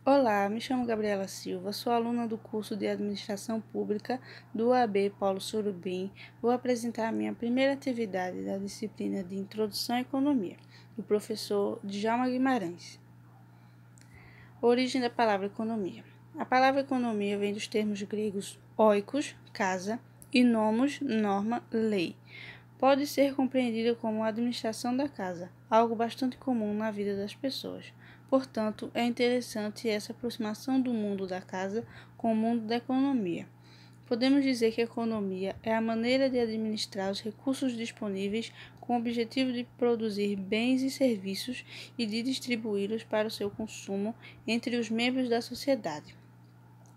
Olá, me chamo Gabriela Silva, sou aluna do curso de Administração Pública do UAB Paulo Surubim. Vou apresentar a minha primeira atividade da disciplina de Introdução à Economia, do professor Djalma Guimarães. Origem da palavra economia. A palavra economia vem dos termos gregos oikos, casa, e nomos, norma, lei. Pode ser compreendida como a administração da casa, algo bastante comum na vida das pessoas. Portanto, é interessante essa aproximação do mundo da casa com o mundo da economia. Podemos dizer que a economia é a maneira de administrar os recursos disponíveis com o objetivo de produzir bens e serviços e de distribuí-los para o seu consumo entre os membros da sociedade.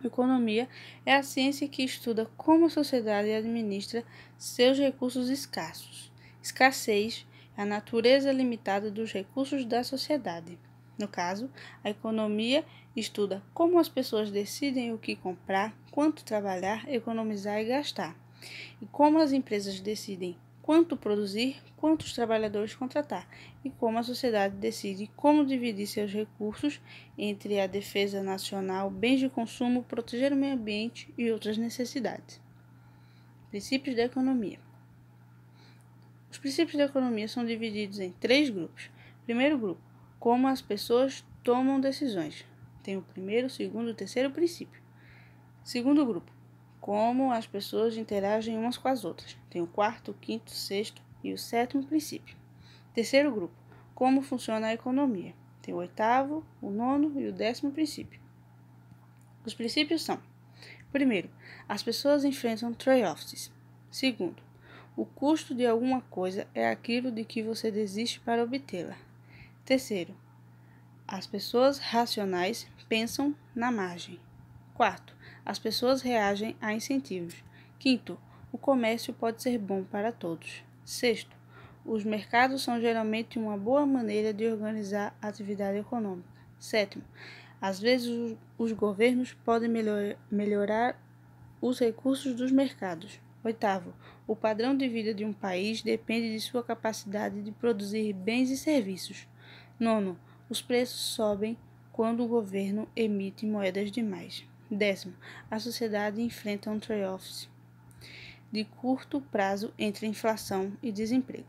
Economia é a ciência que estuda como a sociedade administra seus recursos escassos. Escassez é a natureza limitada dos recursos da sociedade. No caso, a economia estuda como as pessoas decidem o que comprar, quanto trabalhar, economizar e gastar, e como as empresas decidem quanto produzir, quantos trabalhadores contratar, e como a sociedade decide como dividir seus recursos entre a defesa nacional, bens de consumo, proteger o meio ambiente e outras necessidades. Princípios da economia. Os princípios da economia são divididos em 3 grupos. Primeiro grupo, como as pessoas tomam decisões. Tem o primeiro, o segundo e o terceiro princípio. Segundo grupo, como as pessoas interagem umas com as outras. Tem o quarto, o quinto, o sexto e o sétimo princípio. Terceiro grupo, como funciona a economia. Tem o oitavo, o nono e o 10º princípio. Os princípios são: primeiro, as pessoas enfrentam trade-offs. Segundo, o custo de alguma coisa é aquilo de que você desiste para obtê-la. Terceiro, as pessoas racionais pensam na margem. Quarto, as pessoas reagem a incentivos. Quinto, o comércio pode ser bom para todos. Sexto, os mercados são geralmente uma boa maneira de organizar a atividade econômica. Sétimo, às vezes os governos podem melhorar os recursos dos mercados. Oitavo, o padrão de vida de um país depende de sua capacidade de produzir bens e serviços. Nono, os preços sobem quando o governo emite moedas demais. 10º, a sociedade enfrenta um trade-off de curto prazo entre inflação e desemprego.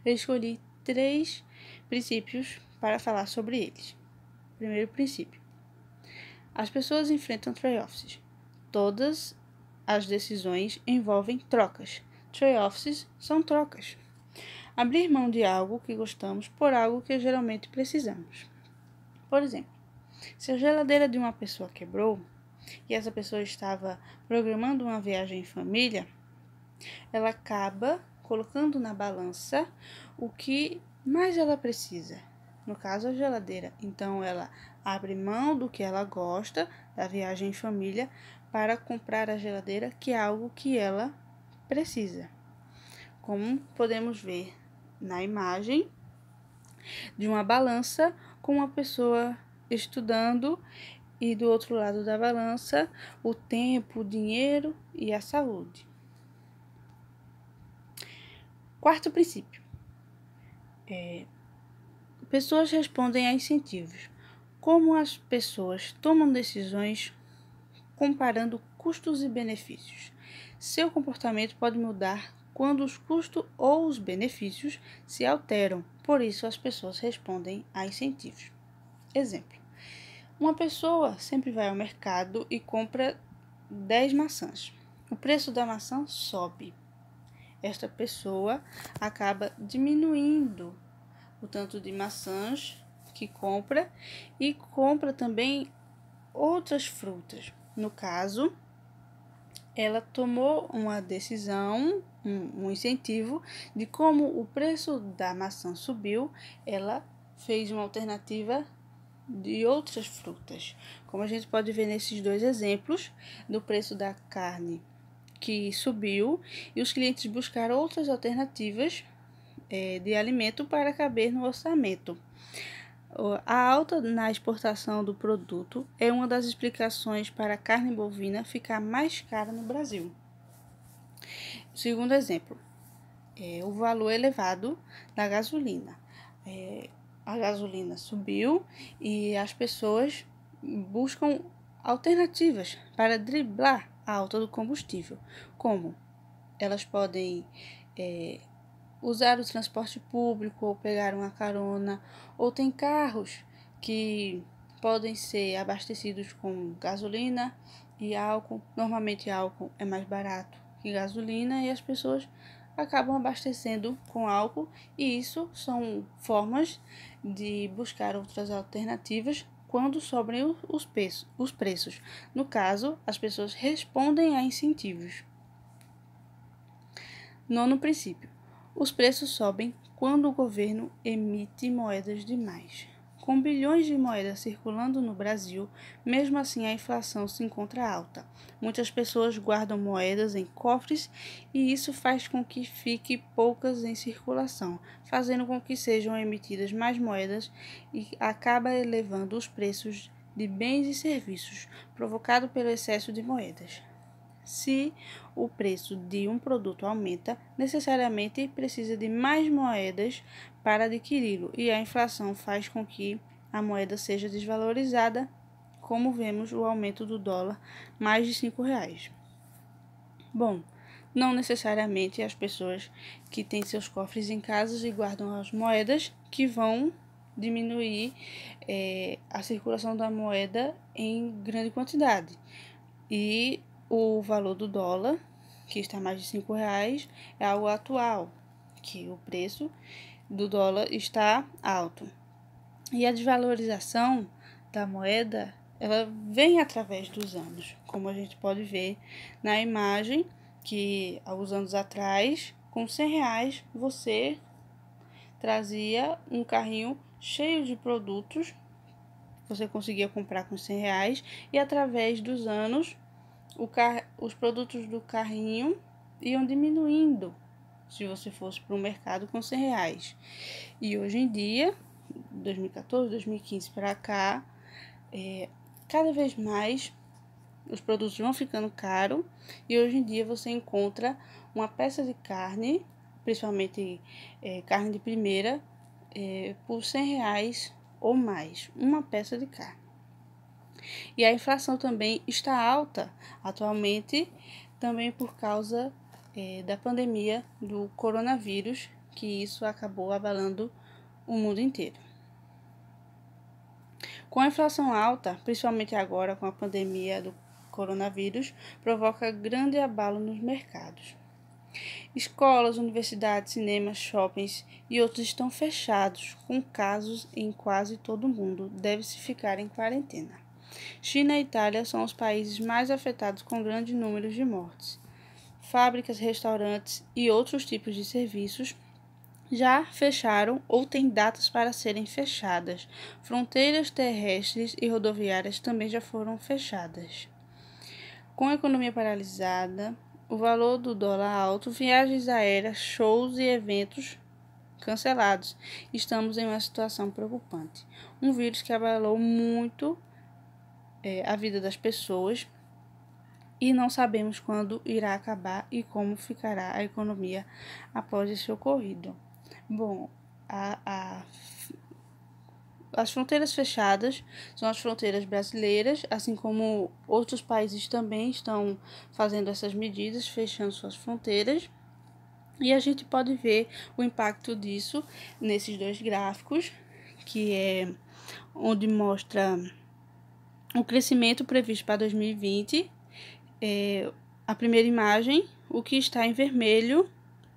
Eu escolhi 3 princípios para falar sobre eles. Primeiro princípio. As pessoas enfrentam trade-offs. Todas as decisões envolvem trocas. Trade-offs são trocas. Abrir mão de algo que gostamos por algo que geralmente precisamos. Por exemplo, se a geladeira de uma pessoa quebrou e essa pessoa estava programando uma viagem em família, ela acaba colocando na balança o que mais ela precisa. No caso, a geladeira. Então, ela abre mão do que ela gosta da viagem em família para comprar a geladeira, que é algo que ela precisa. Como podemos ver na imagem de uma balança com uma pessoa estudando e do outro lado da balança o tempo, o dinheiro e a saúde. Quarto princípio. Pessoas respondem a incentivos. Como as pessoas tomam decisões comparando custos e benefícios. Seu comportamento pode mudar quando os custos ou os benefícios se alteram. Por isso, as pessoas respondem a incentivos. Exemplo. Uma pessoa sempre vai ao mercado e compra 10 maçãs. O preço da maçã sobe. Esta pessoa acaba diminuindo o tanto de maçãs que compra e compra também outras frutas. No caso, ela tomou uma decisão, um incentivo de como o preço da maçã subiu, ela fez uma alternativa de outras frutas. Como a gente pode ver nesses 2 exemplos, do preço da carne que subiu e os clientes buscaram outras alternativas de alimento para caber no orçamento. A alta na exportação do produto é uma das explicações para a carne bovina ficar mais cara no Brasil. Segundo exemplo, o valor elevado da gasolina. A gasolina subiu e as pessoas buscam alternativas para driblar a alta do combustível, como elas podem usar o transporte público ou pegar uma carona, ou tem carros que podem ser abastecidos com gasolina e álcool. Normalmente álcool é mais barato que gasolina e as pessoas acabam abastecendo com álcool, e isso são formas de buscar outras alternativas quando sobem os preços. No caso, as pessoas respondem a incentivos. Nono princípio: os preços sobem quando o governo emite moedas demais. Com bilhões de moedas circulando no Brasil, mesmo assim a inflação se encontra alta. Muitas pessoas guardam moedas em cofres e isso faz com que fique poucas em circulação, fazendo com que sejam emitidas mais moedas e acaba elevando os preços de bens e serviços, provocado pelo excesso de moedas. Se o preço de um produto aumenta, necessariamente precisa de mais moedas para adquiri-lo, e a inflação faz com que a moeda seja desvalorizada, como vemos o aumento do dólar, mais de R$ 5. Bom, não necessariamente as pessoas que têm seus cofres em casa e guardam as moedas que vão diminuir a circulação da moeda em grande quantidade. E o valor do dólar, que está mais de R$ 5, é algo atual, que o preço do dólar está alto. E a desvalorização da moeda, ela vem através dos anos, como a gente pode ver na imagem, que há uns anos atrás, com R$ 100, você trazia um carrinho cheio de produtos, você conseguia comprar com R$ 100, e através dos anos os produtos do carrinho iam diminuindo se você fosse para o mercado com R$ 100. E hoje em dia, 2014, 2015 para cá, cada vez mais os produtos vão ficando caros, e hoje em dia você encontra uma peça de carne, principalmente carne de primeira, por R$ 100 ou mais, uma peça de carne. E a inflação também está alta atualmente, também por causa da pandemia do coronavírus, que isso acabou abalando o mundo inteiro. Com a inflação alta, principalmente agora com a pandemia do coronavírus, provoca grande abalo nos mercados. Escolas, universidades, cinemas, shoppings e outros estão fechados, com casos em quase todo o mundo. Deve-se ficar em quarentena. China e Itália são os países mais afetados, com grandes números de mortes. Fábricas, restaurantes e outros tipos de serviços já fecharam ou têm datas para serem fechadas. Fronteiras terrestres e rodoviárias também já foram fechadas. Com a economia paralisada, o valor do dólar alto, viagens aéreas, shows e eventos cancelados, estamos em uma situação preocupante. Um vírus que abalou muito a vida das pessoas, e não sabemos quando irá acabar e como ficará a economia após esse ocorrido. Bom, as fronteiras fechadas são as fronteiras brasileiras, assim como outros países também estão fazendo essas medidas, fechando suas fronteiras. E a gente pode ver o impacto disso nesses dois gráficos, que é onde mostra o crescimento previsto para 2020. A primeira imagem, o que está em vermelho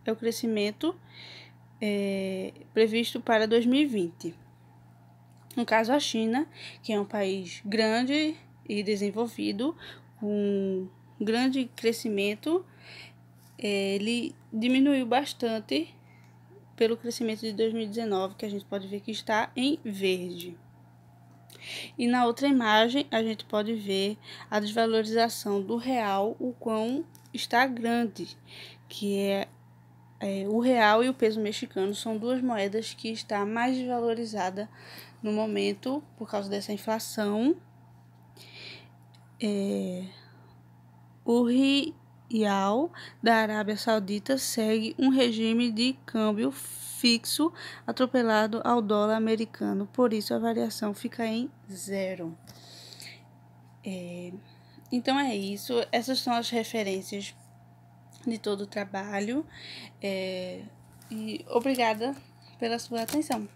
é o crescimento previsto para 2020. No caso, a China, que é um país grande e desenvolvido, com grande crescimento, ele diminuiu bastante pelo crescimento de 2019, que a gente pode ver que está em verde. E na outra imagem, a gente pode ver a desvalorização do real, o quão está grande, que o real e o peso mexicano são duas moedas que estão mais desvalorizadas no momento por causa dessa inflação. O real da Arábia Saudita segue um regime de câmbio fixo atropelado ao dólar americano, por isso a variação fica em 0. Então é isso, essas são as referências de todo o trabalho, e obrigada pela sua atenção.